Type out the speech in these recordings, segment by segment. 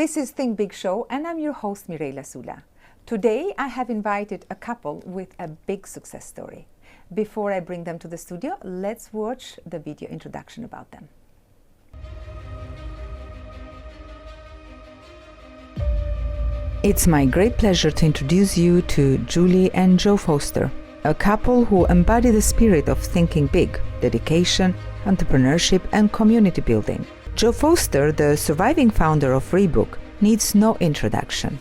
This is Think Big Show, and I'm your host, Mirela Sula. Today, I have invited a couple with a big success story. Before I bring them to the studio, let's watch the video introduction about them. It's my great pleasure to introduce you to Julie and Joe Foster, a couple who embody the spirit of thinking big, dedication, entrepreneurship, and community building. Joe Foster, the surviving founder of Reebok, needs no introduction.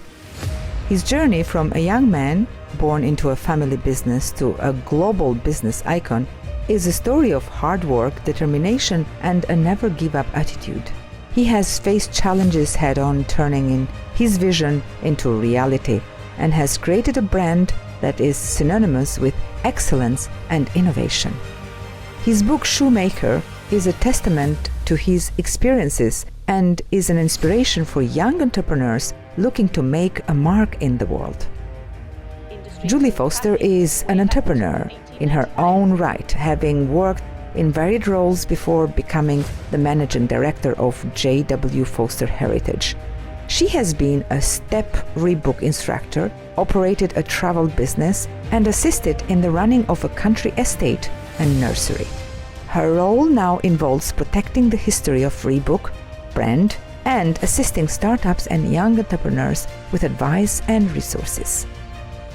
His journey from a young man born into a family business to a global business icon is a story of hard work, determination, and a never-give-up attitude. He has faced challenges head-on, turning in his vision into reality, and has created a brand that is synonymous with excellence and innovation. His book Shoemaker is a testament to his experiences and is an inspiration for young entrepreneurs looking to make a mark in the world. Julie Foster is an entrepreneur in her own right, having worked in varied roles before becoming the managing director of J.W. Foster Heritage. She has been a step Reebok instructor, operated a travel business, and assisted in the running of a country estate and nursery. Her role now involves protecting the history of Reebok brand and assisting startups and young entrepreneurs with advice and resources.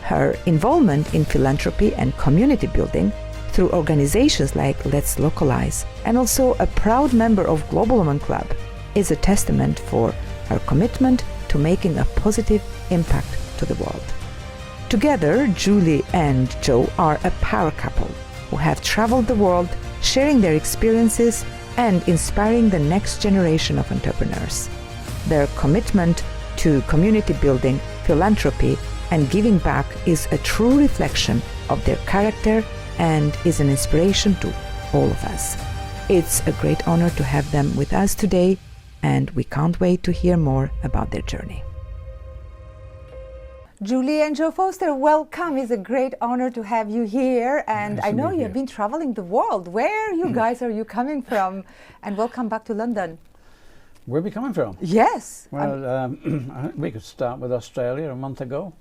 Her involvement in philanthropy and community building through organizations like Let's Localise, and also a proud member of Global Women Club, is a testament for her commitment to making a positive impact to the world. Together, Julie and Joe are a power couple who have traveled the world, sharing their experiences and inspiring the next generation of entrepreneurs. Their commitment to community building, philanthropy, and giving back is a true reflection of their character and is an inspiration to all of us. It's a great honor to have them with us today, and we can't wait to hear more about their journey. Julie and Joe Foster, welcome. It's a great honor to have you here. And nice I know you have been traveling the world. Where you guys are you coming from? And welcome back to London. Where are we coming from? Yes. Well, we could start with Australia a month ago.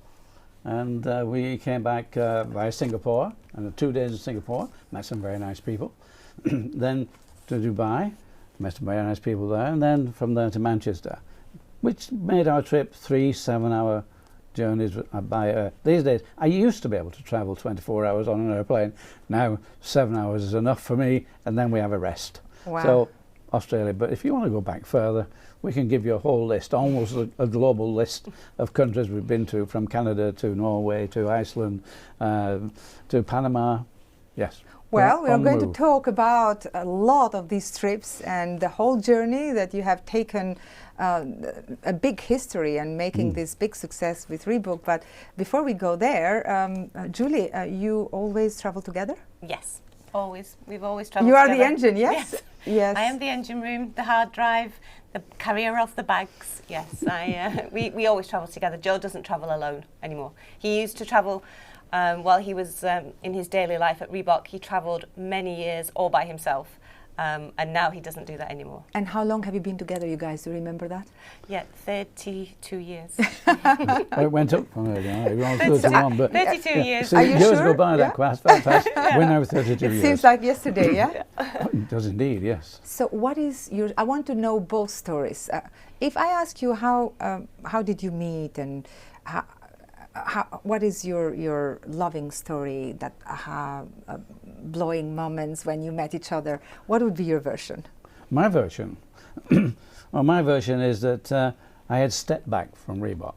And we came back via Singapore, and 2 days in Singapore, met some very nice people. Then to Dubai, met some very nice people there, and then from there to Manchester, which made our trip 3 7-hour journeys by these days. I used to be able to travel 24 hours on an airplane. Now 7 hours is enough for me, and then we have a rest. Wow. So Australia, but if you want to go back further, we can give you a whole list, almost a global list of countries we've been to, from Canada to Norway to Iceland to Panama. Yes. Well, we are going to talk about a lot of these trips and the whole journey that you have taken, a big history and making this big success with Reebok. But before we go there, Julie, you always travel together? Yes. Always. We've always travelled together. You are the engine, yes? Yes. Yes. I am the engine room, the hard drive, the carrier of the bags. Yes, we always travel together. Joe doesn't travel alone anymore. He used to travel while he was in his daily life at Reebok. He travelled many years all by himself. And now he doesn't do that anymore. And how long have you been together, you guys? Do you remember that? Yeah, 32 years. It went up from there, yeah. 31, but 32 years. So are you years sure? go by that fast. We're now 32 years. It seems like yesterday, yeah? It does indeed, yes. So what is your, I want to know both stories. If I ask you how did you meet, and what is your loving story, that blowing moments when you met each other, what would be your version? My version? Well, my version is that I had stepped back from Reebok.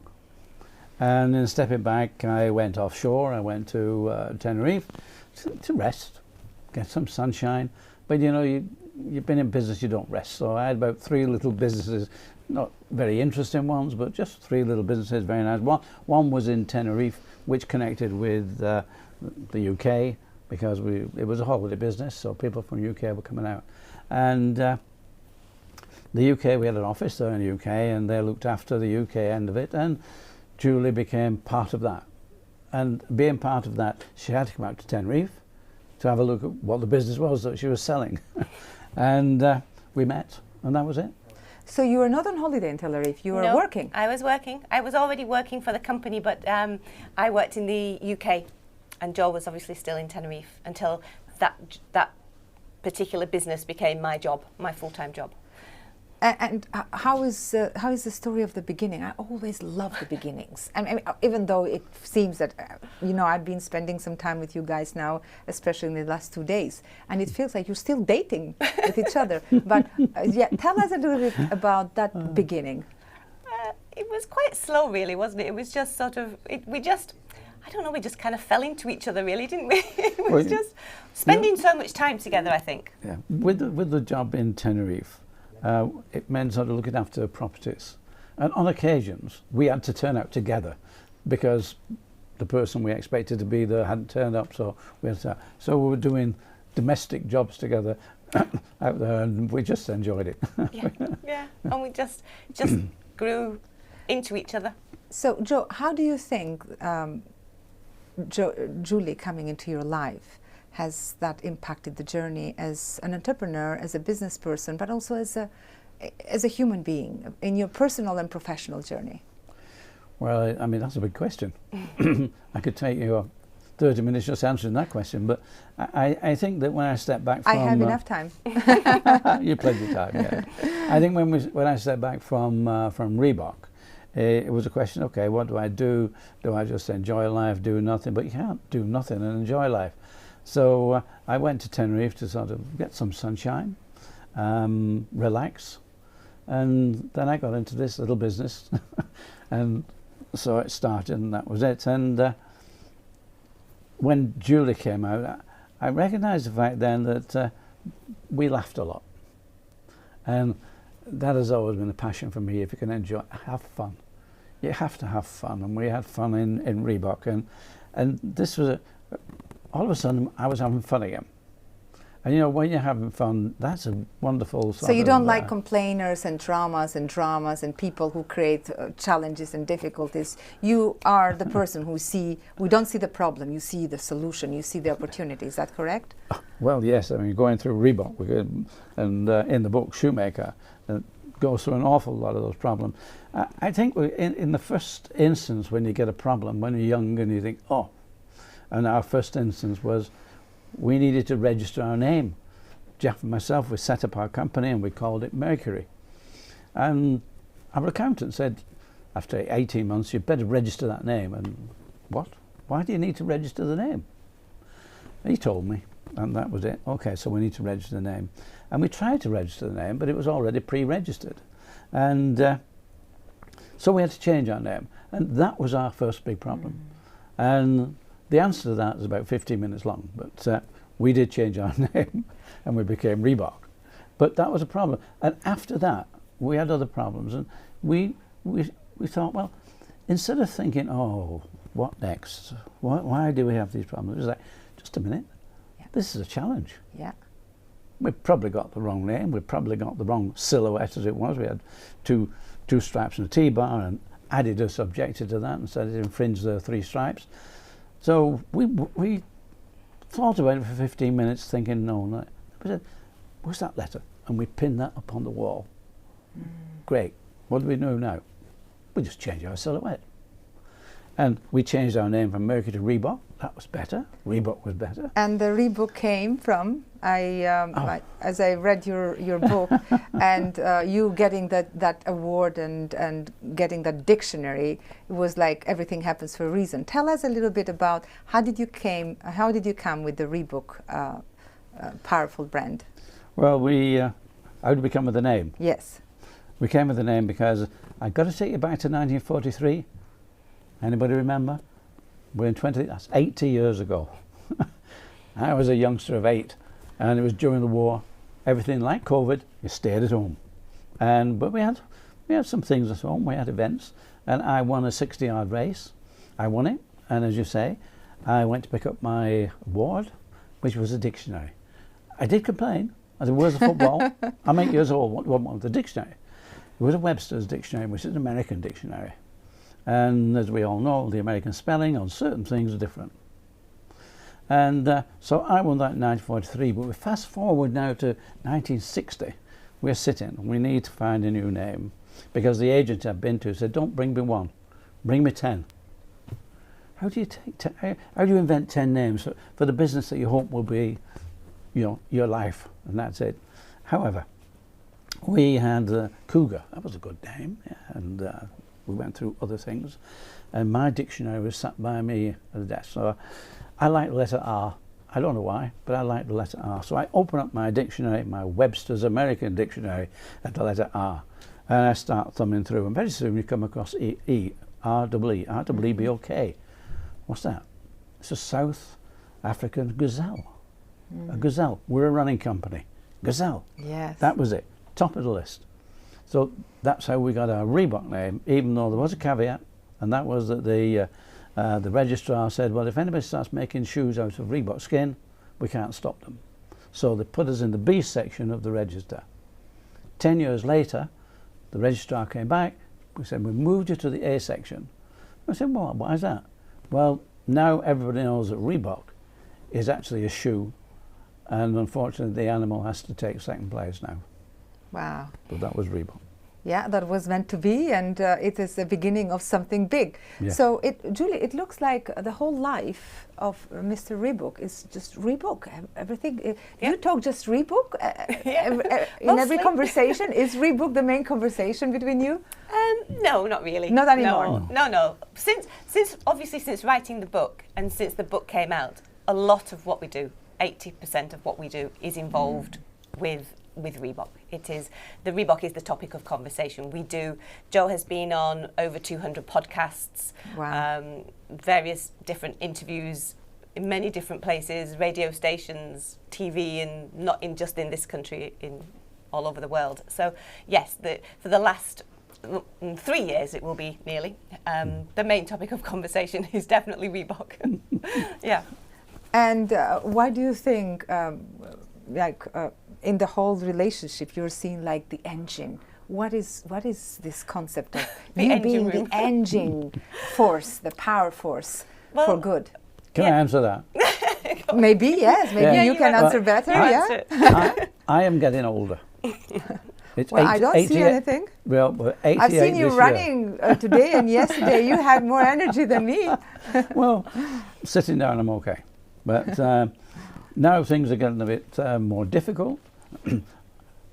And in stepping back, I went offshore. I went to Tenerife to rest, get some sunshine. But you know, you've been in business, you don't rest. So I had about 3 little businesses, not very interesting ones, but just 3 little businesses, very nice. One was in Tenerife, which connected with the UK, because it was a holiday business, so people from UK were coming out. And the UK, we had an office there in the UK, and they looked after the UK end of it, and Julie became part of that. And being part of that, she had to come out to Tenerife to have a look at what the business was that she was selling. And we met, and that was it. So you were not on holiday in Tenerife, you were No, working. I was working. I was already working for the company, but I worked in the UK, and Joe was obviously still in Tenerife until that particular business became my job, my full-time job. And how is the story of the beginning? I always love the beginnings. I mean, even though it seems that, I've been spending some time with you guys now, especially in the last 2 days, and it feels like you're still dating with each other. But tell us a little bit about that beginning. It was quite slow, really, wasn't it? It was just sort of, we just kind of fell into each other, really, didn't we? It was just spending so much time together, I think. Yeah, with the job in Tenerife, it meant sort of looking after properties, and on occasions we had to turn out together because the person we expected to be there hadn't turned up, so we were doing domestic jobs together out there, and we just enjoyed it. yeah, and we just grew into each other. So, Joe, how do you think Julie coming into your life, has that impacted the journey as an entrepreneur, as a business person, but also as a human being in your personal and professional journey? Well, I mean, that's a big question. I could take you 30 minutes just answering that question, but I think that when I step back from... I have enough time. You plenty of time, yeah. I think when I step back from Reebok, it was a question, okay, what do I do? Do I just enjoy life, do nothing? But you can't do nothing and enjoy life. So I went to Tenerife to sort of get some sunshine, relax, and then I got into this little business, and so it started, and that was it. And when Julie came out, I recognised the fact then that we laughed a lot, and that has always been a passion for me. If you can have fun, you have to have fun, and we had fun in Reebok, and this was all of a sudden I was having fun again. And when you're having fun, that's a wonderful sort of... So you don't like complainers and dramas and people who create challenges and difficulties. You are the person we don't see the problem, you see the solution, you see the opportunity. Is that correct? Well, yes. I mean, going through Reebok, and in the book Shoemaker, goes through an awful lot of those problems. I think in the first instance, when you get a problem, when you're young and you think, oh, and our first instance was we needed to register our name. Jeff and myself, we set up our company and we called it Mercury. And our accountant said, after 18 months, you'd better register that name. And what? Why do you need to register the name? He told me, and that was it. Okay, so we need to register the name. And we tried to register the name, but it was already pre-registered. And so we had to change our name. And that was our first big problem. And the answer to that is about 15 minutes long, but we did change our name and we became Reebok. But that was a problem. And after that, we had other problems, and we thought, well, instead of thinking, oh, what next? Why do we have these problems? It was like, just a minute, this is a challenge. Yeah. We've probably got the wrong name, we've probably got the wrong silhouette as it was. We had two stripes and a T-bar, and Adidas objected to that and said it infringed their 3 stripes. So we thought about it for 15 minutes thinking, no. We said, where's that letter? And we pinned that up on the wall. Great. What do we do now? We just change our silhouette. And we changed our name from Mercury to Reebok. That was better. Reebok was better. And the Reebok came from, as I read your book, and you getting that award and getting that dictionary, it was like everything happens for a reason. Tell us a little bit about how did you come with the Reebok powerful brand? Well, how did we come with the name? Yes. We came with the name because I've got to take you back to 1943. Anybody remember? That's 80 years ago. I was a youngster of 8, and it was during the war. Everything like COVID, you stayed at home. But we had some things at home. We had events, and I won a 60-yard race. I won it, and as you say, I went to pick up my award, which was a dictionary. I did complain. I said, where's the football? I'm 8 years old. What was the dictionary? It was a Webster's dictionary, which is an American dictionary. And as we all know, the American spelling on certain things are different. And so I won that in 1943, but we fast forward now to 1960, we're sitting, we need to find a new name, because the agent I've been to said, don't bring me one, bring me 10. How do you how do you invent 10 names for the business that you hope will be, your life, and that's it. However, we had Cougar. That was a good name, yeah, and we went through other things, and my dictionary was sat by me at the desk. So I like the letter R. I don't know why, but I like the letter R. So I open up my dictionary, my Webster's American Dictionary, at the letter R, and I start thumbing through, and very soon you come across R-E-E-B-O-K. What's that? It's a South African gazelle. A gazelle. We're a running company. Gazelle. Yes. That was it. Top of the list. So that's how we got our Reebok name, even though there was a caveat, and that was that the registrar said, well, if anybody starts making shoes out of Reebok skin, we can't stop them. So they put us in the B section of the register. 10 years later, the registrar came back. We said, we moved you to the A section. I said, well, why is that? Well, now everybody knows that Reebok is actually a shoe, and unfortunately the animal has to take second place now. Wow. But that was Reebok. Yeah, that was meant to be, and it is the beginning of something big. Yeah. So, Julie, it looks like the whole life of Mr. Reebok is just Reebok. Everything. You talk just Reebok in every conversation. Is Reebok the main conversation between you? No, not really. Not anymore. No. Since writing the book and since the book came out, a lot of what we do, 80% of what we do, is involved with Reebok. The Reebok is the topic of conversation. Joe has been on over 200 podcasts, wow. Various different interviews in many different places, radio stations, TV, and not just in this country, all over the world. So yes, for the last 3 years, it will be nearly, the main topic of conversation is definitely Reebok. Yeah. And why do you think, in the whole relationship, you're seeing like the engine? What is this concept of you being the engine force, the power force for good? Can I answer that? Maybe, yes. Maybe you can answer better. I am getting older. Well, I don't see anything. Well, 88 I've seen you this running today and yesterday. You had more energy than me. Well, sitting down, I'm okay. But now things are getting a bit more difficult.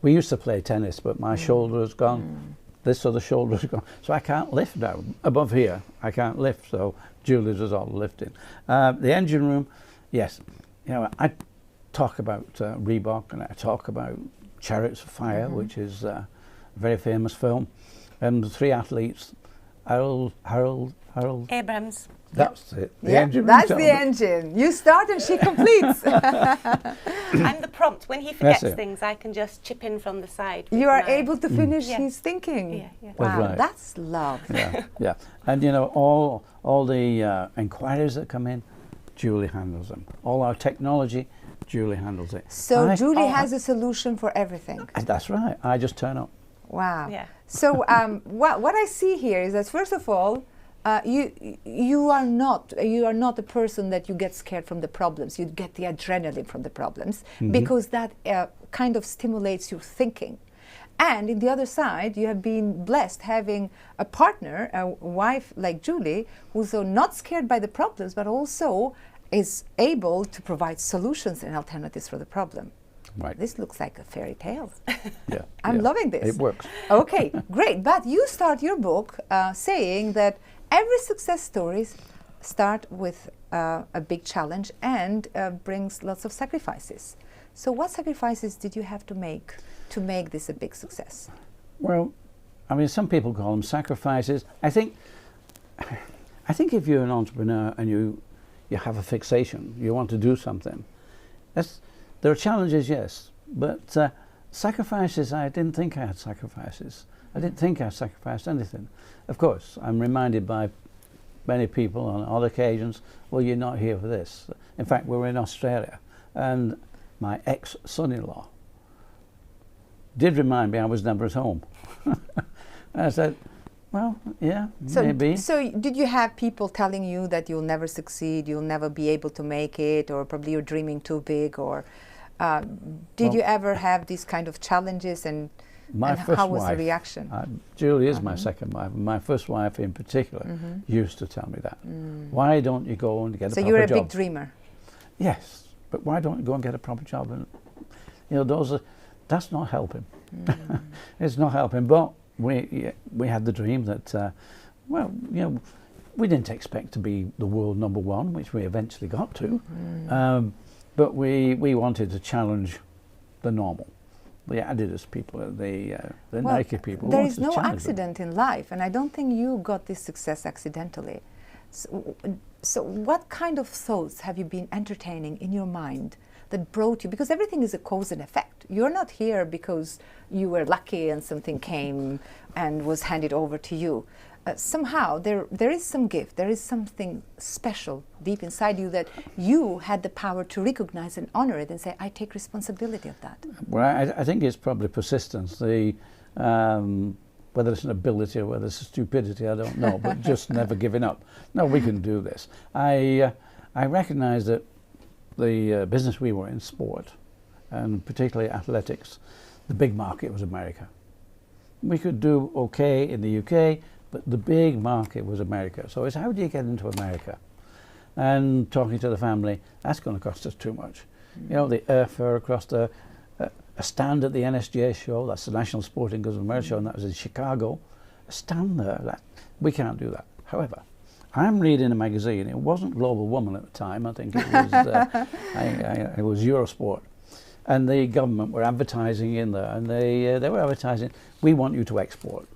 We used to play tennis, but my shoulder has gone. This other shoulder has gone. So I can't lift now. Above here, I can't lift. So Julie does all the lifting. The engine room, yes. I talk about Reebok, and I talk about Chariots of Fire, which is a very famous film. And the three athletes, Harold. Abrams. That's it. The yeah, engine that's the engine. You start and she completes. I'm the prompt. When he forgets things, I can just chip in from the side. You are able to finish his thinking. Yeah. Wow, that's right. That's love. Yeah. And all the inquiries that come in, Julie handles them. All our technology, Julie handles it. So Julie has a solution for everything. That's right. I just turn up. Wow. Yeah. So what I see here is that first of all, you are not a person that you get scared from the problems. You get the adrenaline from the problems because that kind of stimulates your thinking. And in the other side, you have been blessed having a partner, a wife like Julie, who's not scared by the problems, but also is able to provide solutions and alternatives for the problem. Right. This looks like a fairy tale. Yeah. I'm loving this. It works. Okay, great. But you start your book saying that every success story start with a big challenge and brings lots of sacrifices. So what sacrifices did you have to make this a big success? Well, I mean, some people call them sacrifices. I think if you're an entrepreneur and you have a fixation, you want to do something, there are challenges, yes, but sacrifices, I didn't think I had sacrifices. I didn't think I sacrificed anything. Of course, I'm reminded by many people on other occasions, well, you're not here for this. In fact, we were in Australia, and my ex-son-in-law did remind me I was never at home. I said, well, yeah, maybe. So did you have people telling you that you'll never succeed, you'll never be able to make it, or probably you're dreaming too big, or Did you ever have these kind of challenges, and how was the reaction? Julie is my second wife. My first wife in particular used to tell me that. Why don't you go and get a proper job? So you're a big dreamer. Yes, but why don't you go and get a proper job? And that's not helping. It's not helping. But we had the dream that, we didn't expect to be the world #1, which we eventually got to. But we wanted to challenge the normal, the Adidas people, the Nike people. There is no accident in life, and I don't think you got this success accidentally. So what kind of thoughts have you been entertaining in your mind that brought you, because everything is a cause and effect. You're not here because you were lucky and something came and was handed over to you. Somehow there is some gift, there is something special deep inside you that you had the power to recognize and honor it and say, I take responsibility of that. Well, I think it's probably persistence. Whether it's an ability or whether it's a stupidity, I don't know, but just never giving up. No, we can do this. I recognize that the business we were in, sport, and particularly athletics, the big market was America. We could do okay in the UK, but the big market was America. So it's how do you get into America? And talking to the family, that's going to cost us too much. You know, the airfare across a stand at the NSGA show, that's the National Sporting Goods of America show, and that was in Chicago. A stand there, we can't do that. However, I'm reading a magazine. It wasn't Global Woman at the time. I think it was it was Eurosport, and the government were advertising in there, and they were advertising, we want you to export.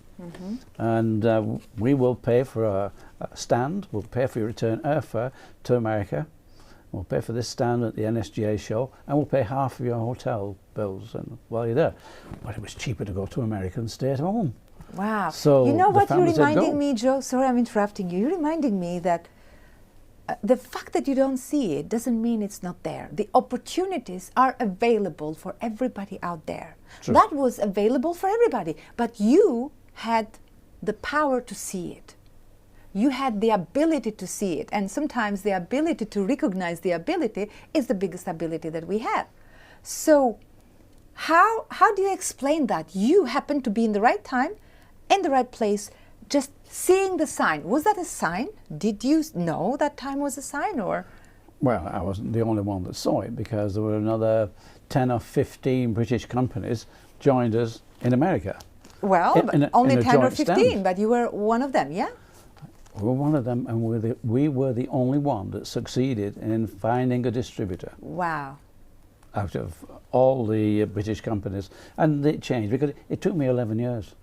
And we will pay for a stand, we'll pay for your return airfare to America, we'll pay for this stand at the NSGA show, and we'll pay half of your hotel bills and while you're there. But it was cheaper to go to America and stay at home. Wow. So you know what you're reminding me, Joe? Sorry, I'm interrupting you. You're reminding me that the fact that you don't see it doesn't mean it's not there. The opportunities are available for everybody out there. True. That was available for everybody, but you had the power to see it. You had the ability to see it, and sometimes the ability to recognize the ability is the biggest ability that we have. So how do you explain that? You happened to be in the right time, in the right place, just seeing the sign. Was that a sign? Did you know that time was a sign, or? Well, I wasn't the only one that saw it, because there were another 10 or 15 British companies joined us in America. Well, only 10 or 15, stand. but you were one of them, yeah? We were one of them, and we were the only one that succeeded in finding a distributor. Wow. Out of all the British companies. And it changed, because it took me 11 years.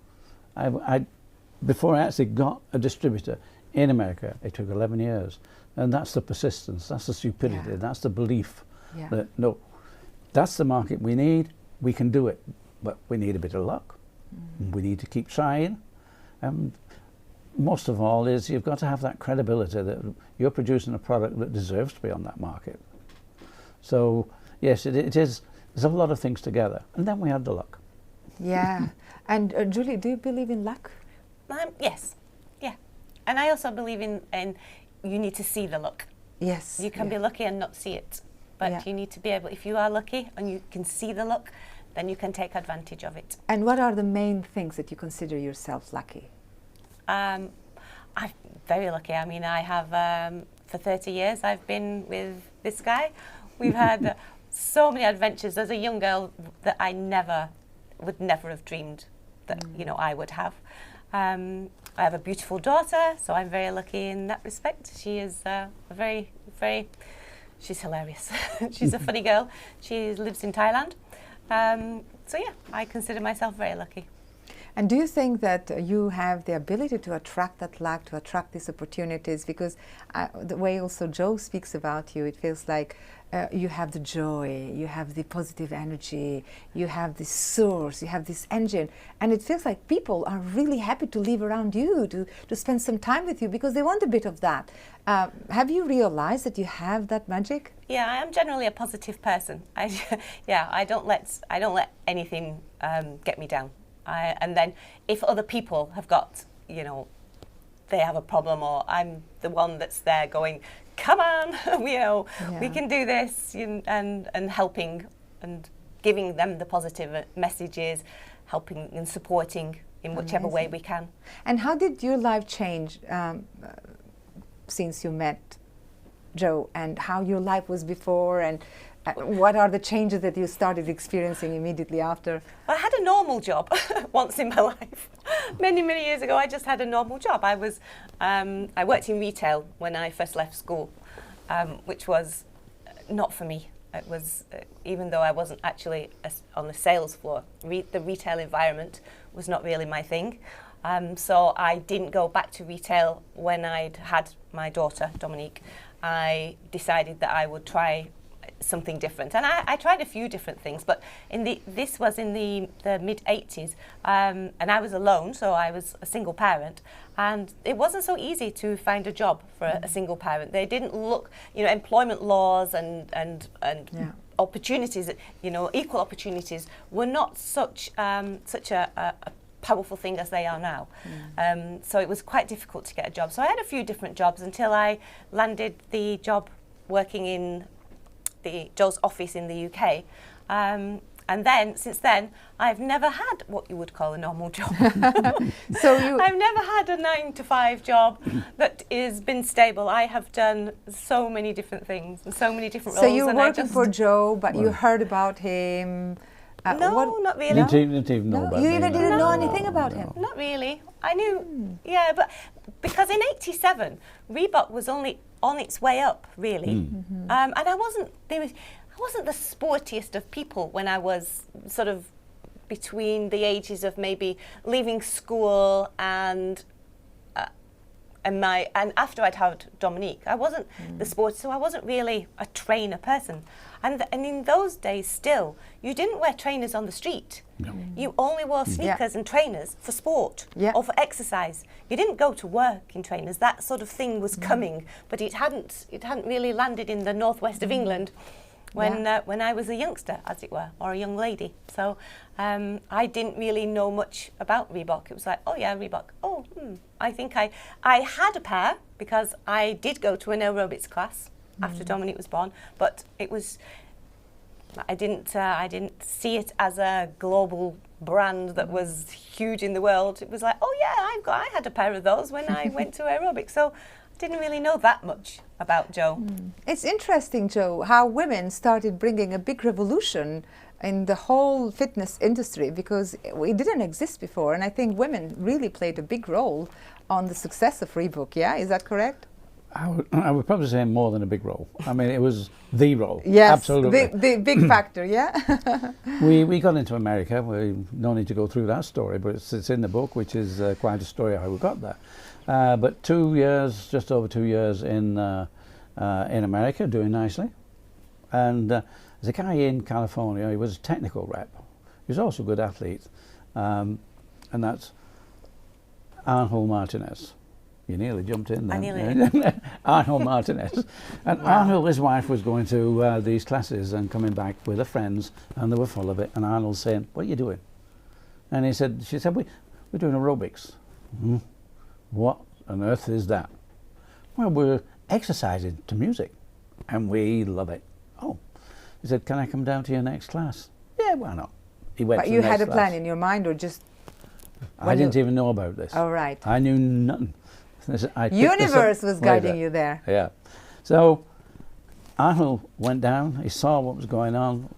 Before I actually got a distributor in America, it took 11 years. And that's the persistence, that's the stupidity, that's the belief that, no, that's the market we need, we can do it, but we need a bit of luck. We need to keep trying. And most of all is you've got to have that credibility that you're producing a product that deserves to be on that market. So yes, it is, there's a lot of things together. And then we had the luck. Yeah. And Julie, do you believe in luck? Yes, yeah. And I also believe in you need to see the luck. Yes. You can be lucky and not see it. But you need to be able, if you are lucky and you can see the luck, then you can take advantage of it. And what are the main things that you consider yourself lucky? I'm very lucky. I mean, I have, for 30 years, I've been with this guy. We've had so many adventures as a young girl that I would never have dreamed that, I would have. I have a beautiful daughter, so I'm very lucky in that respect. She is she's hilarious. She's a funny girl. She lives in Thailand. So yeah, I consider myself very lucky. And do you think that you have the ability to attract that luck, to attract these opportunities? Because the way also Joe speaks about you, it feels like you have the joy, you have the positive energy, you have this source, you have this engine. And it feels like people are really happy to live around you, to spend some time with you, because they want a bit of that. Have you realized that you have that magic? Yeah, I am generally a positive person. I don't let anything get me down. And then if other people have got, they have a problem, or I'm the one that's there going, come on, we can do this, and helping and giving them the positive messages, helping and supporting in whichever way we can. And how did your life change since you met Joe, and how your life was before, and what are the changes that you started experiencing immediately after? I had a normal job once in my life. Many years ago, I just had a normal job. I worked in retail when I first left school, which was not for me. It was, even though I wasn't actually on the sales floor, the retail environment was not really my thing. So I didn't go back to retail when I'd had my daughter, Dominique. I decided that I would try something different, and I tried a few different things, but this was in the mid-80s, and I was alone, so I was a single parent, and it wasn't so easy to find a job for a single parent. They didn't look, employment laws and opportunities, equal opportunities were not such a powerful thing as they are now. So it was quite difficult to get a job. So I had a few different jobs until I landed the job working in Joe's office in the UK. And then, since then, I've never had what you would call a normal job. I've never had a 9-to-5 job that has been stable. I have done so many different things and so many different roles. So you were working for Joe, but you heard about him? No, not really. Didn't even know about him. You even didn't know anything about him? Not really. I knew, but because in '87, Reebok was only on its way up, really. And I wasn't the sportiest of people when I was sort of between the ages of maybe leaving school and after I'd had Dominique. I wasn't the sporty, so I wasn't really a trainer person. And in those days still, you didn't wear trainers on the street. No. You only wore sneakers and trainers for sport or for exercise. You didn't go to work in trainers. That sort of thing was coming, but it hadn't really landed in the northwest of England when I was a youngster, as it were, or a young lady. So I didn't really know much about Reebok. It was like, oh yeah, Reebok. Oh, I think I had a pair because I did go to an aerobics class after Dominique was born, but I didn't see it as a global brand that was huge in the world. It was like, oh yeah, I had a pair of those when I went to aerobics. So I didn't really know that much about Joe. It's interesting, Joe, how women started bringing a big revolution in the whole fitness industry, because it didn't exist before, and I think women really played a big role on the success of Reebok. Yeah, is that correct? I would probably say more than a big role. I mean, it was the role. Yes, absolutely. The big factor, yeah. We got into America. We no need to go through that story, but it's in the book, which is quite a story how we got there. But 2 years, just over 2 years in America, doing nicely. And there's a guy in California, he was a technical rep. He was also a good athlete. And that's Arnold Martinez. You nearly jumped in there. I nearly. Arnold Martinez. And Arnold, his wife, was going to these classes and coming back with her friends, and they were full of it. And Arnold's saying, what are you doing? And she said, we're doing aerobics. What on earth is that? Well, we're exercising to music, and we love it. Oh. He said, can I come down to your next class? Yeah, why not? He went. But you had a plan in your mind, or just... I didn't even know about this. Oh, right. I knew nothing. Universe was guiding you there. Yeah. So Arnold went down, he saw what was going on,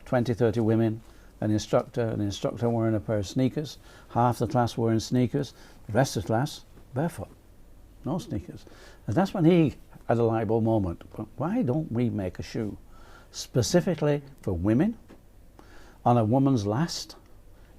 20, 30 women, an instructor wearing a pair of sneakers, half the class wearing sneakers, the rest of the class barefoot, no sneakers. And that's when he had a light bulb moment. Why don't we make a shoe specifically for women, on a woman's last,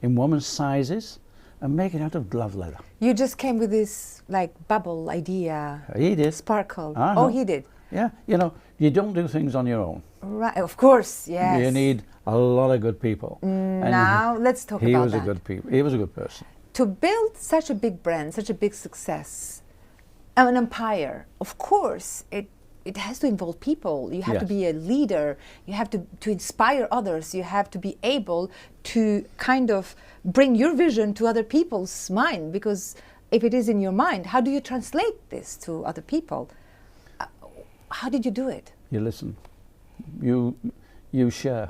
in women's sizes, and make it out of glove leather? You just came with this like bubble idea. He did. Sparkle. Oh, he did. Yeah, you don't do things on your own. Right, of course, yes. You need a lot of good people. Now let's talk about that. He was a good person. To build such a big brand, such a big success, an empire, of course, it has to involve people. You have to be a leader. You have to inspire others. You have to be able to kind of bring your vision to other people's mind, because if it is in your mind, how do you translate this to other people? How did you do it? You listen. You share.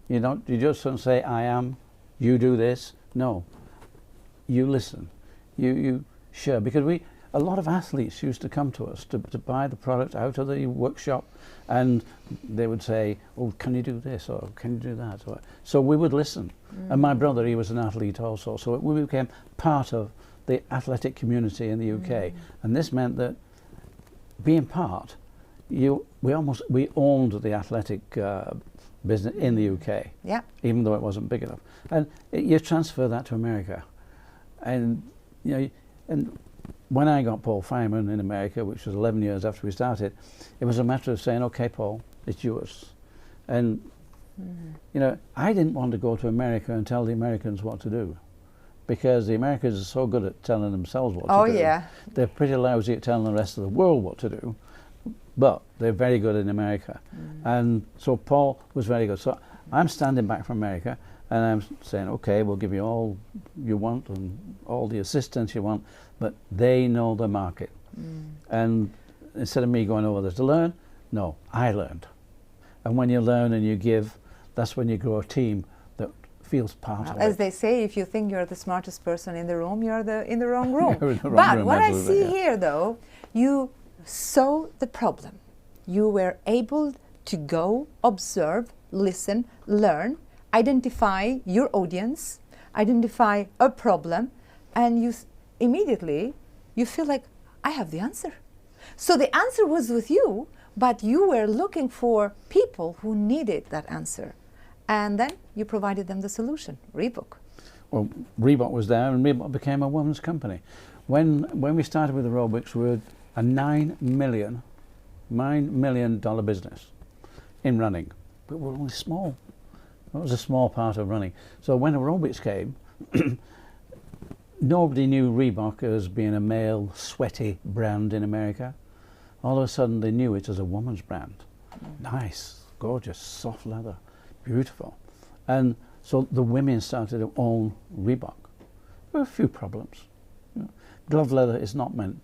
You just don't say, I am, you do this. No, you listen. You share. Because a lot of athletes used to come to us to buy the product out of the workshop, and they would say, oh, can you do this, or can you do that? So we would listen. And my brother, he was an athlete also, so we became part of the athletic community in the UK. And this meant that being part, we owned the athletic business in the UK, Yeah. even though it wasn't big enough. And you transfer that to America, and and when I got Paul Fireman in America, which was 11 years after we started, it was a matter of saying, okay, Paul, it's yours. And I didn't want to go to America and tell the Americans what to do, because the Americans are so good at telling themselves what to do. Oh, yeah. They're pretty lousy at telling the rest of the world what to do, but they're very good in America. And so Paul was very good. So I'm standing back from America, and I'm saying, okay, we'll give you all you want and all the assistance you want, but they know the market. And instead of me going over there to learn, no, I learned. And when you learn and you give, that's when you grow a team that feels part of it. As they say, if you think you're the smartest person in the room, you're in the wrong room. You're in the wrong But room, what I absolutely, see yeah. here, though, you saw the problem. You were able to go, observe, listen, learn, identify your audience, identify a problem, and you immediately you feel like, I have the answer. So the answer was with you, but you were looking for people who needed that answer. And then you provided them the solution, Reebok. Well, Reebok was there, and Reebok became a women's company. When we started with aerobics, we were a $9 million business in running, but we're only small. That was a small part of running. So when aerobics came, nobody knew Reebok as being a male, sweaty brand in America. All of a sudden, they knew it as a woman's brand. Nice, gorgeous, soft leather, beautiful. And so the women started to own Reebok. There were a few problems. Glove leather is not meant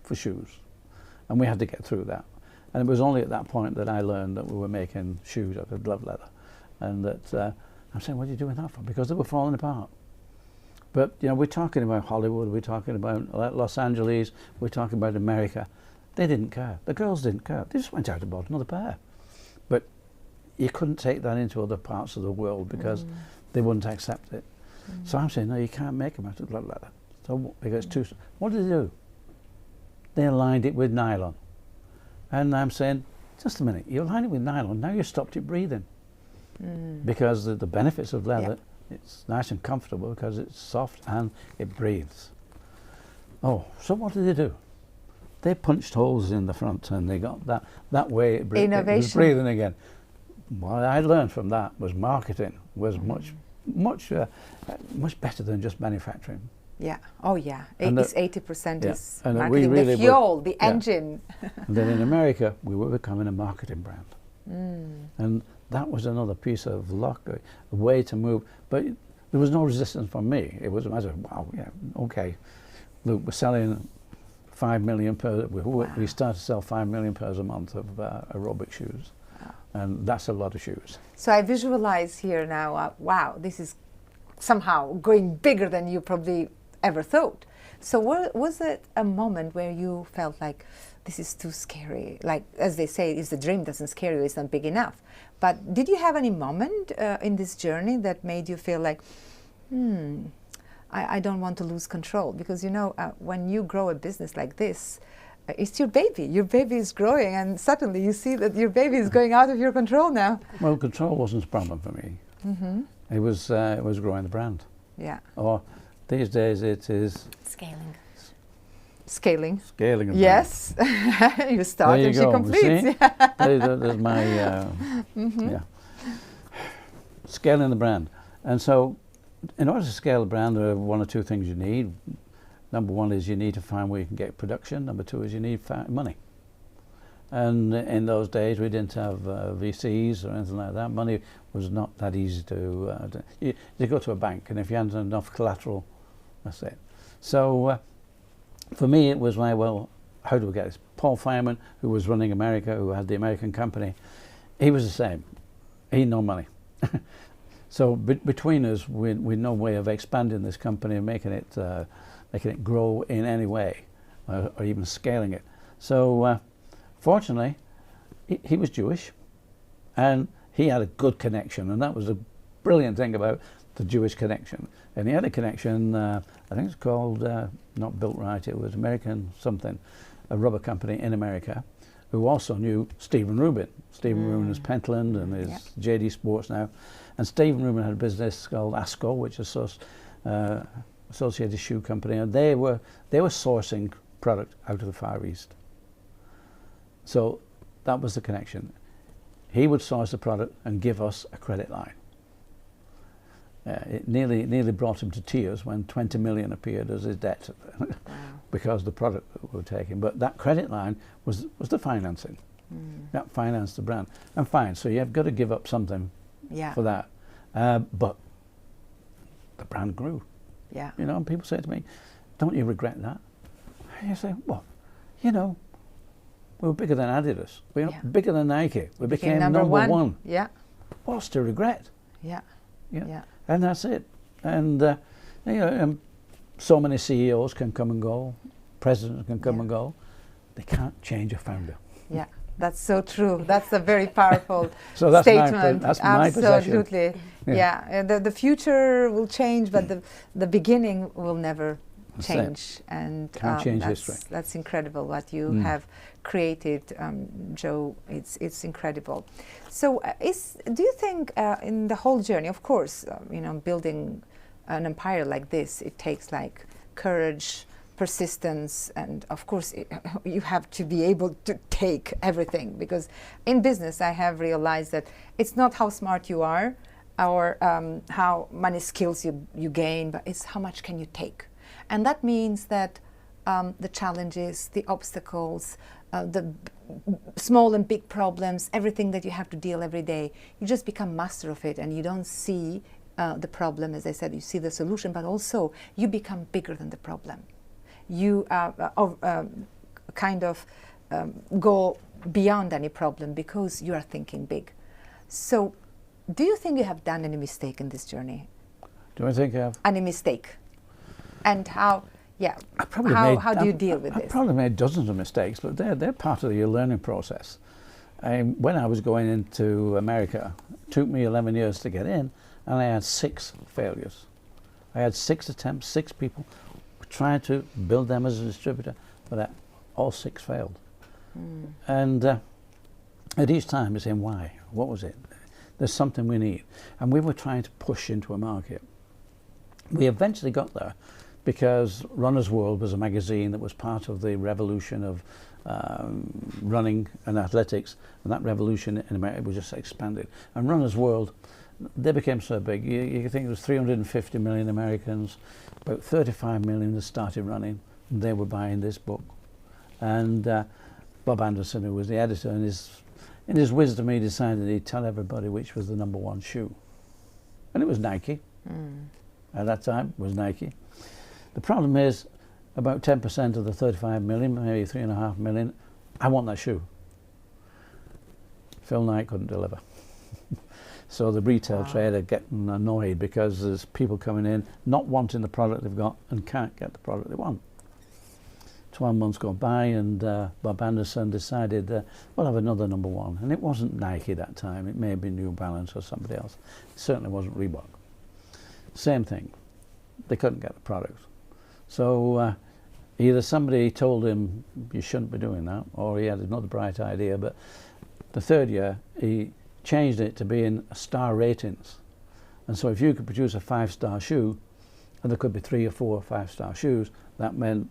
for shoes, and we had to get through that. And it was only at that point that I learned that we were making shoes out of glove leather, and that I'm saying, what are you doing that for? Because they were falling apart. But we're talking about Hollywood, we're talking about Los Angeles, we're talking about America. They didn't care. The girls didn't care. They just went out and bought another pair. But you couldn't take that into other parts of the world because they wouldn't accept it. So I'm saying, no, you can't make them out of glove leather. So because it's too. What did they do? They aligned it with nylon. And I'm saying, just a minute, you aligned it with nylon, now you stopped it breathing. Because the benefits of leather, it's nice and comfortable because it's soft and it breathes. Oh, so what did they do? They punched holes in the front, and they got that way it was breathing again. What I learned from that was marketing was much better than just manufacturing. Yeah. Oh, yeah. And It's 80% is and marketing, really the fuel, the engine. And then in America, we were becoming a marketing brand. And that was another piece of luck, a way to move. But there was no resistance from me. It was a matter of, wow, yeah, okay. Look, we're selling 5 million pairs. We started to sell 5 million pairs a month of aerobic shoes. And that's a lot of shoes. So I visualize here now, wow, this is somehow going bigger than you probably ever thought. So was it a moment where you felt like, this is too scary? Like, as they say, if the dream doesn't scare you, it's not big enough. But did you have any moment in this journey that made you feel like, I don't want to lose control? Because when you grow a business like this, it's your baby. Your baby is growing, and suddenly you see that your baby is going out of your control now. Well, control wasn't a problem for me. It was growing the brand. Yeah. Or these days it is Scaling. Scaling. Scaling a brand. Yes. You start and she completes. There's my yeah. Scaling the brand. And so in order to scale the brand, there are one or two things you need. Number one is you need to find where you can get production. Number two is you need money. And in those days we didn't have VCs or anything like that. Money was not that easy to you go to a bank, and if you hadn't enough collateral, that's it. So for me it was like, well, how do we get this? Paul Fireman, who was running America, who had the American company, he was the same. He had no money. So between us, we no way of expanding this company and making it grow in any way, or even scaling it. So fortunately, he was Jewish, and he had a good connection, and that was a brilliant thing about the Jewish connection. And he had a connection, I think it's called, not Built Right, it was American something, a rubber company in America, who also knew Stephen Rubin. Stephen Rubin is Pentland and is JD Sports now. And Stephen Rubin had a business called ASCO, which is Associated Shoe Company, and they were sourcing product out of the Far East. So that was the connection. He would source the product and give us a credit line. It nearly brought him to tears when 20 million appeared as his debt because the product that we were taking. But that credit line was the financing. That financed the brand. And fine, so you've got to give up something for that. But the brand grew. Yeah. You know, and people say to me, don't you regret that? And you say, what? You know, we were bigger than Adidas. We were bigger than Nike. We became number one. Yeah. What's to regret? Yeah. Yeah. And that's it. And you know, so many CEOs can come and go, presidents can come and go. They can't change a founder. Yeah, that's so true. That's a very powerful so that's statement. That's my absolutely. Yeah. The future will change, but the beginning will never change. And can't change history. That's incredible what you have created, Joe. It's incredible. So, do you think in the whole journey, of course, you know, building an empire like this, it takes like courage, persistence, and of course you have to be able to take everything, because in business I have realized that it's not how smart you are or how many skills you gain, but it's how much can you take. And that means that the challenges, the obstacles, the small and big problems, everything that you have to deal every day, you just become master of it, and you don't see the problem, as I said, you see the solution, but also you become bigger than the problem. You kind of go beyond any problem because you are thinking big. So, do you think you have done any mistake in this journey? Do I think I have? Any mistake? And how? Yeah. How do you deal with this? I probably made dozens of mistakes, but they're part of your learning process. When I was going into America, it took me 11 years to get in, and I had 6 failures. I had 6 attempts, 6 people trying to build them as a distributor, but all 6 failed. And at each time, I was saying, why? What was it? There's something we need. And we were trying to push into a market. We eventually got there because Runner's World was a magazine that was part of the revolution of running and athletics, and that revolution in America was just expanded. And Runner's World, they became so big. You think there was 350 million Americans, about 35 million that started running, and they were buying this book. And Bob Anderson, who was the editor, in his wisdom, he decided he'd tell everybody which was the #1 shoe. And it was Nike. At that time, it was Nike. The problem is, about 10% of the 35 million, maybe 3.5 million, I want that shoe. Phil Knight couldn't deliver. So the retail trade are getting annoyed because there's people coming in not wanting the product they've got and can't get the product they want. 12 months go by, and Bob Anderson decided we'll have another #1, and it wasn't Nike that time. It may have been New Balance or somebody else. It certainly wasn't Reebok. Same thing. They couldn't get the product. So either somebody told him you shouldn't be doing that, or he had another bright idea. But the 3rd year he changed it to being star ratings, and so if you could produce a 5-star shoe, and there could be 3 or 4 5-star shoes, that meant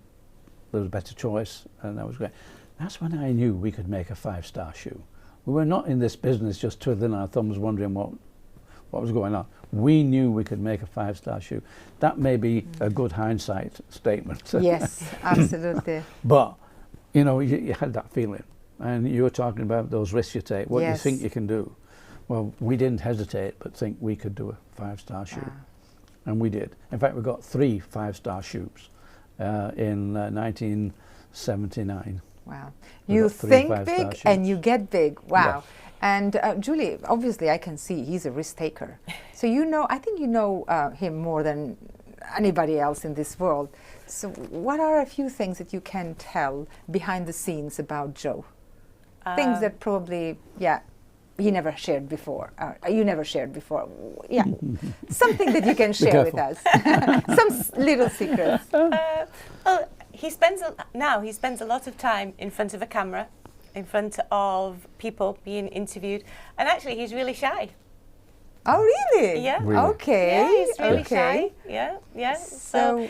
there was a better choice, and that was great. That's when I knew we could make a 5-star shoe. We were not in this business just twiddling our thumbs wondering what was going on. We knew we could make a 5-star shoe. That may be a good hindsight statement. Yes, absolutely. But, you know, you had that feeling, and you were talking about those risks you take, what you think you can do. Well, we didn't hesitate but think we could do a 5-star shoe. And we did. In fact, we got 3 5-star shoes in 1979. Wow. You think big and you get big. Wow. And Julie, obviously I can see he's a risk taker. So I think you know him more than anybody else in this world. So what are a few things that you can tell behind the scenes about Joe? Things that probably, he never shared before. You never shared before. Yeah, something that you can share with us. Some little secrets. He spends a lot of time in front of a camera, in front of people being interviewed, and actually he's really shy. Oh, really? Yeah. Really? Okay. Yeah, he's really okay. shy. Yeah. So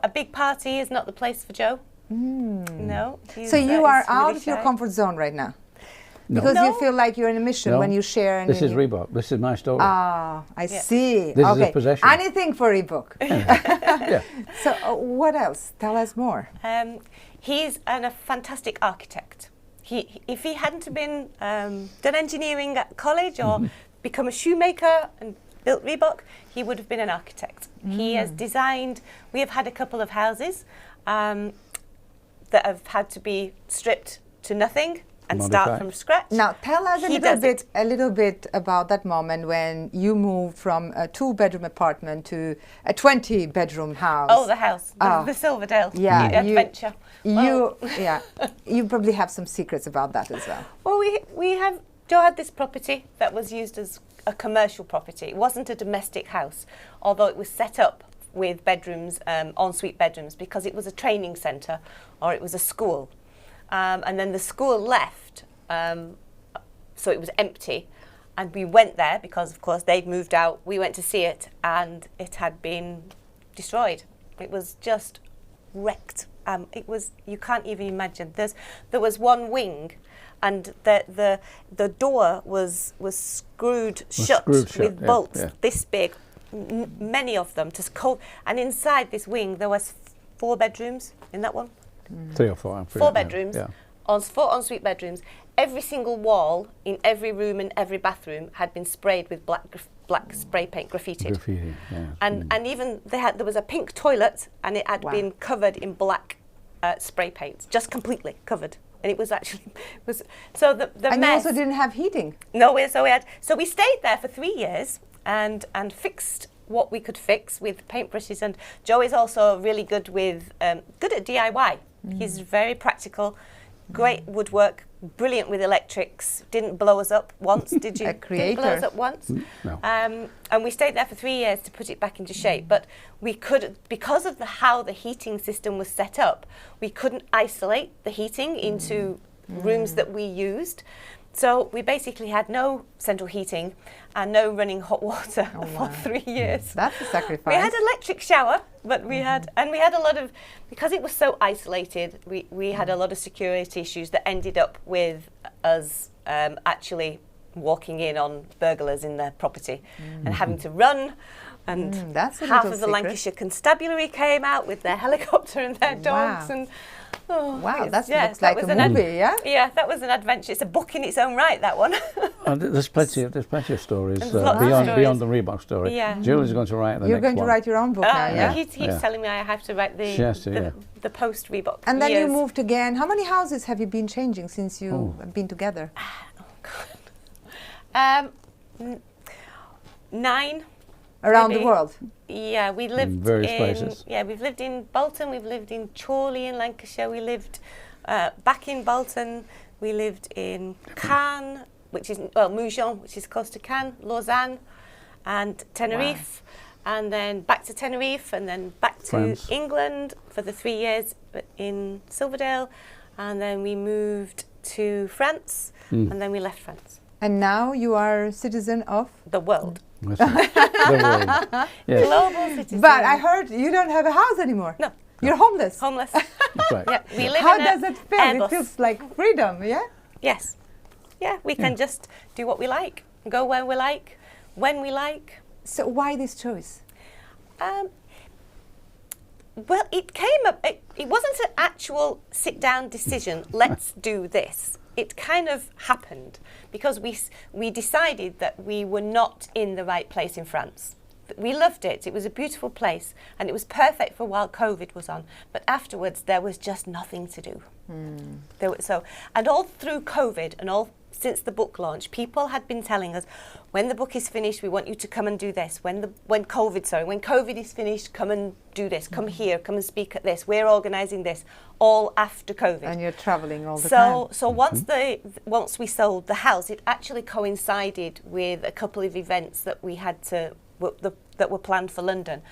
a big party is not the place for Joe. No. So you are he's out really of your shy. comfort zone right now? No. Because you No. feel like you're in a mission No. when you share. This is Reebok. This is my story. Ah, I see. This is okay. his possession. Anything for Reebok. Yeah. So what else? Tell us more. He's a fantastic architect. If he hadn't been done engineering at college or become a shoemaker and built Reebok, he would have been an architect. He has designed. We have had a couple of houses that have had to be stripped to nothing and start Modified. from scratch. Now tell us a little bit about that moment when you moved from a 2-bedroom apartment to a 20-bedroom house. Oh, the house, the Silverdale adventure. You probably have some secrets about that as well. Well, Joe had this property that was used as a commercial property. It wasn't a domestic house, although it was set up with bedrooms, ensuite bedrooms, because it was a training centre or it was a school. And then the school left, so it was empty. And we went there because, of course, they'd moved out. We went to see it, and it had been destroyed. It was just wrecked. You can't even imagine. There was one wing, and the door was screwed shut with bolts this big, many of them, just cold. And inside this wing, there was 4 bedrooms in that one. 3 or 4. 4 bedrooms, 4 ensuite bedrooms. Every single wall in every room and every bathroom had been sprayed with black spray paint, graffitied. Graffiti, yeah. And even there was a pink toilet, and it had been covered in black spray paint, just completely covered. And it was actually so the and mess. you also didn't have heating. No, so we stayed there for 3 years and fixed what we could fix with paintbrushes. And Joe is also really good at DIY. He's very practical, great woodwork, brilliant with electrics. Didn't blow us up once, did you? A creator. Didn't blow us up once. No. And we stayed there for 3 years to put it back into shape. But we could, because of how the heating system was set up, we couldn't isolate the heating into rooms that we used. So we basically had no central heating and no running hot water for 3 years. That's a sacrifice. We had electric shower, but we had a lot of, because it was so isolated, we had a lot of security issues that ended up with us actually walking in on burglars in their property and having to run. And that's a half little of the secret. Lancashire Constabulary came out with their helicopter and their dogs. And wow, that looks like a movie, yeah? Yeah, that was an adventure. It's a book in its own right, that one. There's plenty of stories There's lots of beyond stories. the Reebok story. Yeah. Julie's going to write the You're next going one. to write your own book now, yeah? He keeps telling me I have to write the post Reebok. And then years. you moved again. How many houses have you been changing since you have been together? Oh, God. 9. Around maybe. the world? Yeah, we lived in various places. Yeah, we've lived in Bolton, we've lived in Chorley in Lancashire, we lived back in Bolton, we lived in Cannes, Mougins, which is close to Cannes, Lausanne, and Tenerife, and then back to Tenerife, and then back to France. England for the 3 years in Silverdale, and then we moved to France, and then we left France. And now you are a citizen of? The world. That's right. The world. Yes. Global citizen. But I heard you don't have a house anymore. No. You're homeless. Homeless. That's right. Yeah, we live How in does it feel? Airbus. It feels like freedom, yeah? Yes. Yeah, we can just do what we like, go where we like, when we like. So why this choice? Well, it came up, it wasn't an actual sit-down decision, let's do this. It kind of happened because we decided that we were not in the right place in France. We loved it. It was a beautiful place and it was perfect for while COVID was on. But afterwards, there was just nothing to do. And all through COVID and all since the book launch, people had been telling us, when the book is finished, we want you to come and do this. When COVID is finished, come and do this. Come here, come and speak at this. We're organising this, all after COVID. And you're travelling all the time. So once we sold the house, it actually coincided with a couple of events that we had that were planned for London,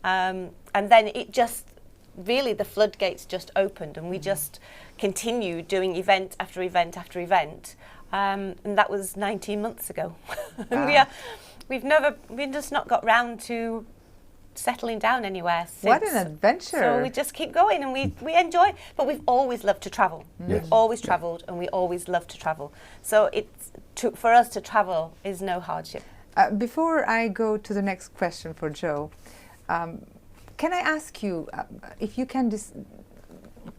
and then it just really the floodgates just opened, and we just continued doing event after event after event, and that was 19 months ago. And we've just not got round to settling down anywhere since. What an adventure. So we just keep going, and we enjoy, but we've always loved to travel. Yes. We've always travelled, and we always love to travel. So for us to travel is no hardship. Before I go to the next question for Joe, can I ask you if you can just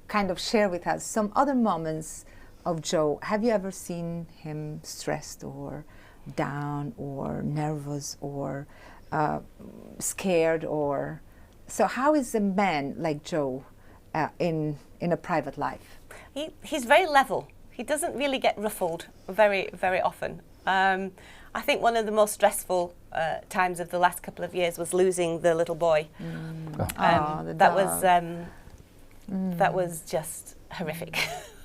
kind of share with us some other moments of Joe? Have you ever seen him stressed or down or nervous or scared? Or so how is a man like Joe in a private life? He's very level. He doesn't really get ruffled very, very often. I think one of the most stressful times of the last couple of years was losing the little boy. That was just horrific.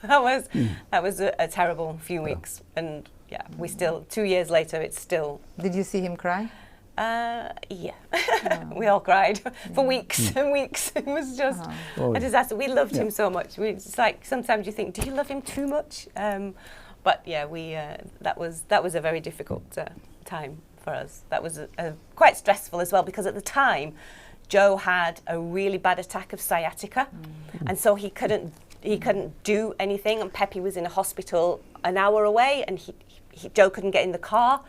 that was a terrible few weeks, and yeah, we still 2 years later it's still. Did you see him cry? Yeah, we all cried for weeks and weeks. It was just a disaster. We loved him so much. It's like sometimes you think, do you love him too much? But yeah, that was a very difficult time for us. That was quite stressful as well, because at the time, Joe had a really bad attack of sciatica, and so he couldn't do anything. And Peppy was in a hospital an hour away, and Joe couldn't get in the car.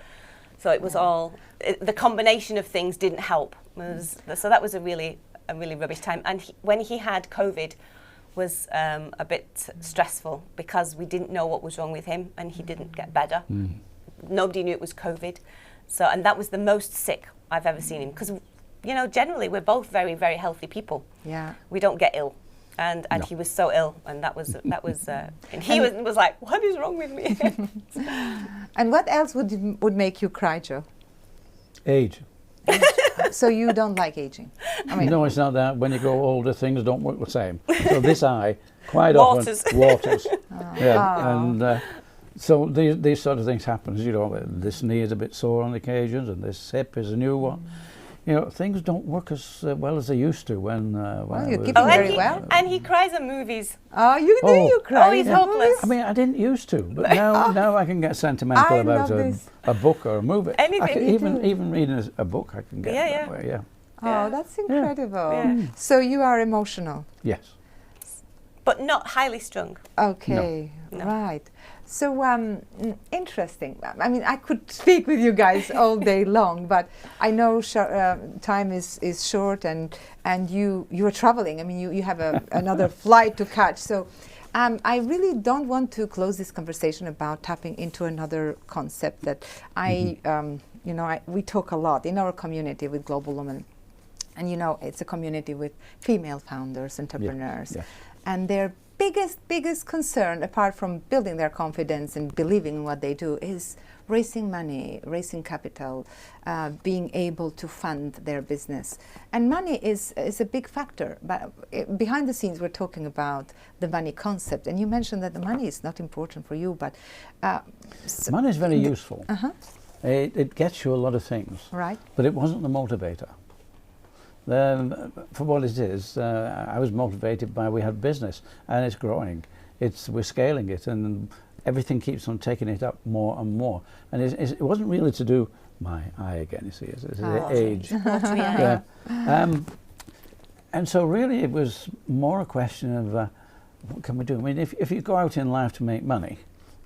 So it was the combination of things didn't help. So that was a really rubbish time. And when he had COVID, was a bit stressful, because we didn't know what was wrong with him, and he didn't get better. Nobody knew it was COVID. And that was the most sick I've ever seen him, because generally we're both very, very healthy people. Yeah, we don't get ill, and he was so ill, and that was and he was like, what is wrong with me? And what else would make you cry, Joe? Age. So you don't like aging? I mean, no, it's not that. When you grow older, things don't work the same. So this eye, quite waters. often, waters. And so these sort of things happen. This knee is a bit sore on occasions, and this hip is a new one. Things don't work as well as they used to when you're keeping very well. And he cries at movies. Oh, you cry? Oh, he's hopeless. I mean, I didn't used to, but now I can get sentimental about a book or a movie. Anything. Even reading a book, I can get that way. Yeah. Oh, that's incredible. Yeah. So you are emotional. Yes. But not highly strung. Okay, No. right. So interesting. I mean, I could speak with you guys all day long, but I know time is short, and you are traveling. I mean, you have another flight to catch. So I really don't want to close this conversation about tapping into another concept that we talk a lot in our community with Global Women, and it's a community with female founders, entrepreneurs. Yeah. And their biggest concern, apart from building their confidence and believing in what they do, is raising money, raising capital, being able to fund their business. And money is a big factor. But behind the scenes, we're talking about the money concept. And you mentioned that the money is not important for you, but money is very useful. It gets you a lot of things. Right. But it wasn't the motivator. For what it is, I was motivated by we have business and it's growing. We're scaling it, and everything keeps on taking it up more and more. And it wasn't really to do my eye again. You see, it's age. Yeah. And so really, it was more a question of what can we do? I mean, if you go out in life to make money,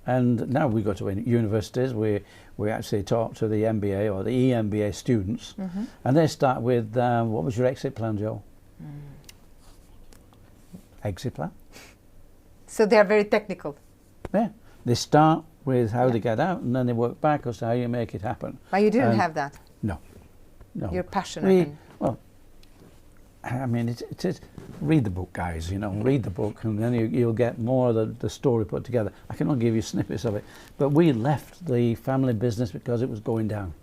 and now we go to universities, we actually talk to the MBA or the EMBA students, and they start with, what was your exit plan, Joe? Exit plan? So they're very technical. Yeah, they start with how they get out, and then they work back as to how you make it happen. But you didn't have that. No. You're passionate. I mean, it is, read the book, guys, you know, read the book, and then you'll get more of the story put together. I cannot give you snippets of it, but we left the family business because it was going down.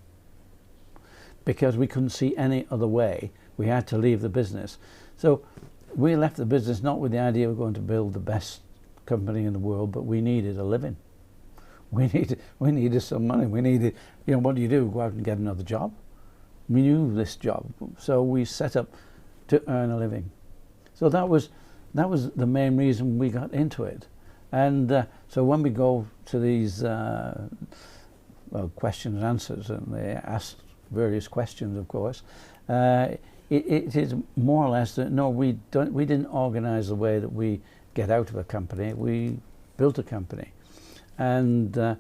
Because we couldn't see any other way, we had to leave the business. So we left the business not with the idea of going to build the best company in the world, but we needed a living. We needed some money. We needed, you know, what do? Go out and get another job? We knew this job, so we set up to earn a living. So that was the main reason we got into it. And so when we go to these questions and answers, and they ask various questions, of course, it is more or less that no, we didn't organise the way that we get out of a company. We built a company, and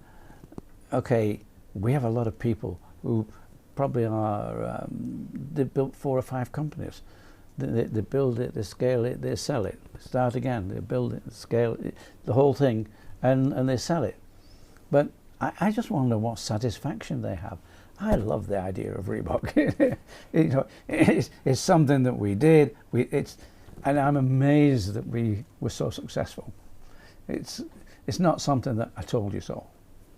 okay, we have a lot of people who probably are they built 4 or 5 companies. They build it, they scale it, they sell it, start again, they build it, scale it, the whole thing, and they sell it. But I just wonder what satisfaction they have. I love the idea of Reebok. You know, it's something that we did. And I'm amazed that we were so successful. It's not something that I told you so.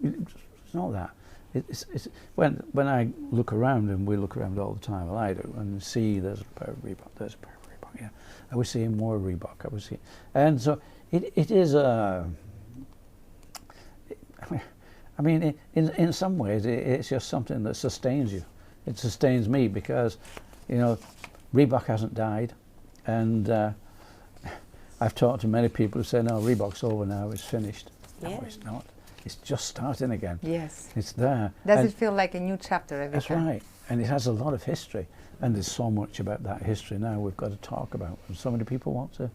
It's not that. It's when I look around, and we look around all the time, well, I do, and see there's a pair of Reebok, there's a pair of Reebok, yeah. I was seeing more Reebok, I was seeing, and so it is a. I mean, in some ways, it's just something that sustains you. It sustains me because, you know, Reebok hasn't died, and I've talked to many people who say, no, Reebok's over now, it's finished. Yeah. No, it's not. It's just starting again. Yes. It's there. Does it feel like a new chapter every That's time? right. And it has a lot of history. And there's so much about that history now we've got to talk about. And so many people want to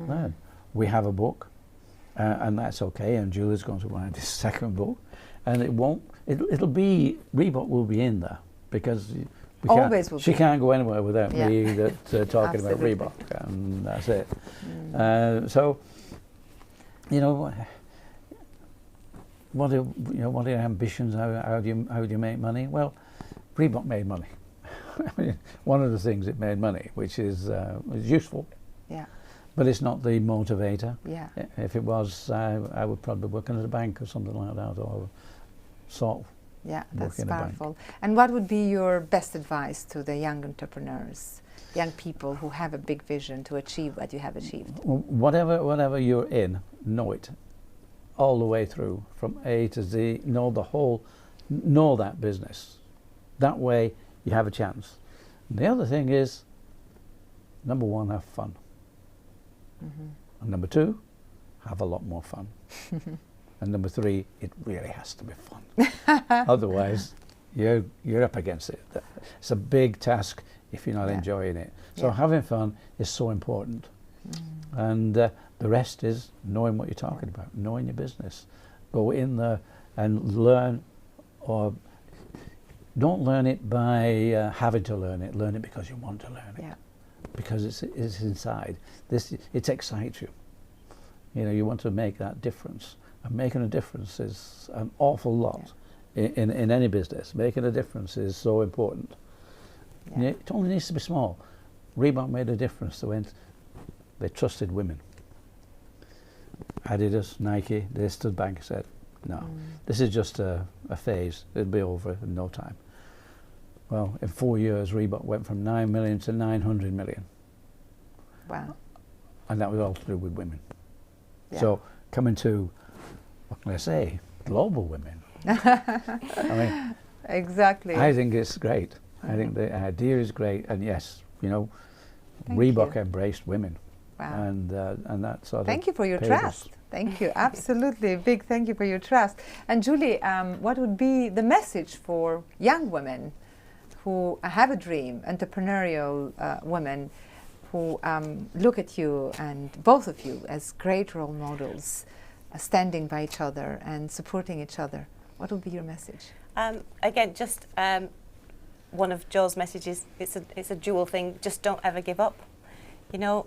learn. We have a book, and that's okay. And Julie's going to write this second book. And it'll be, Reebok will be in there because she can't go anywhere without me talking about Reebok. And that's it. So, you know, what are your ambitions? How do you make money? Well, Reebok made money. I mean, one of the things it made money, which is useful. Yeah. But it's not the motivator. Yeah. If it was, I would probably be working at a bank or something like that, or sort of. Yeah, that's powerful. And what would be your best advice to the young entrepreneurs, young people who have a big vision to achieve what you have achieved? Whatever you're in, know it. All the way through, from A to Z, know that business. That way you have a chance. And the other thing is, number 1, have fun. And number 2, have a lot more fun. And number 3, it really has to be fun. Otherwise, you're up against it. It's a big task if you're not enjoying it. So having fun is so important. And the rest is knowing what you're talking about, knowing your business. Go in there and learn, or don't learn it by having to learn it. Learn it because you want to learn it. Yeah. Because it's inside. It excites you. You know, you want to make that difference. And making a difference is an awful lot in any business. Making a difference is so important. Yeah. It only needs to be small. Reebok made a difference. They trusted women. Adidas, Nike, they stood back and said, no, this is just a phase. It'll be over in no time. Well, in 4 years, Reebok went from 9 million to 900 million. Wow. And that was all to do with women. Yeah. So coming to, what can I say, global women. I mean, exactly. I think it's great. I think the idea is great. And yes, you know, Reebok embraced women. Wow. And that sort of. Thank you for your trust. Thank you. Absolutely. Big thank you for your trust. And Julie, what would be the message for young women who have a dream, entrepreneurial women who look at you and both of you as great role models, standing by each other and supporting each other? What would be your message? Again, just one of Joe's messages, it's a dual thing. Just don't ever give up. You know,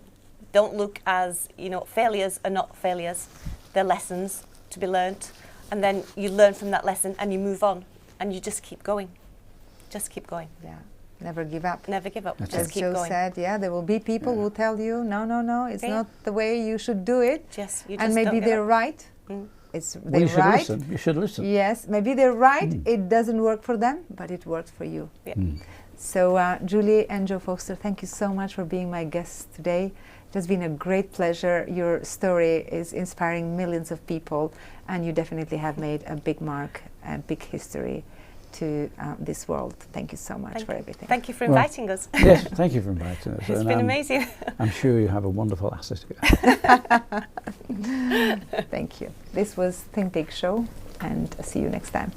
don't look as, you know, failures are not failures. They're lessons to be learnt. And then you learn from that lesson and you move on and you just keep going. Just keep going. Yeah. Never give up. Never give up. That's Just As keep Joe going. said, yeah, there will be people who tell you, no, it's Yeah. not the way you should do it. Just, you And just maybe don't give they're up. right. Mm. It's Well, they're you should right. listen. You should listen. Yes, maybe they're right. It doesn't work for them, but it works for you. Yeah. So, Julie and Joe Foster, thank you so much for being my guests today. It has been a great pleasure. Your story is inspiring millions of people, and you definitely have made a big mark, a big history to this world. Thank you so much for everything. Thank you for Well, inviting us. Yes, thank you for inviting us. It's and been amazing. I'm sure you have a wonderful asset. Thank you. This was Think Big Show, and see you next time.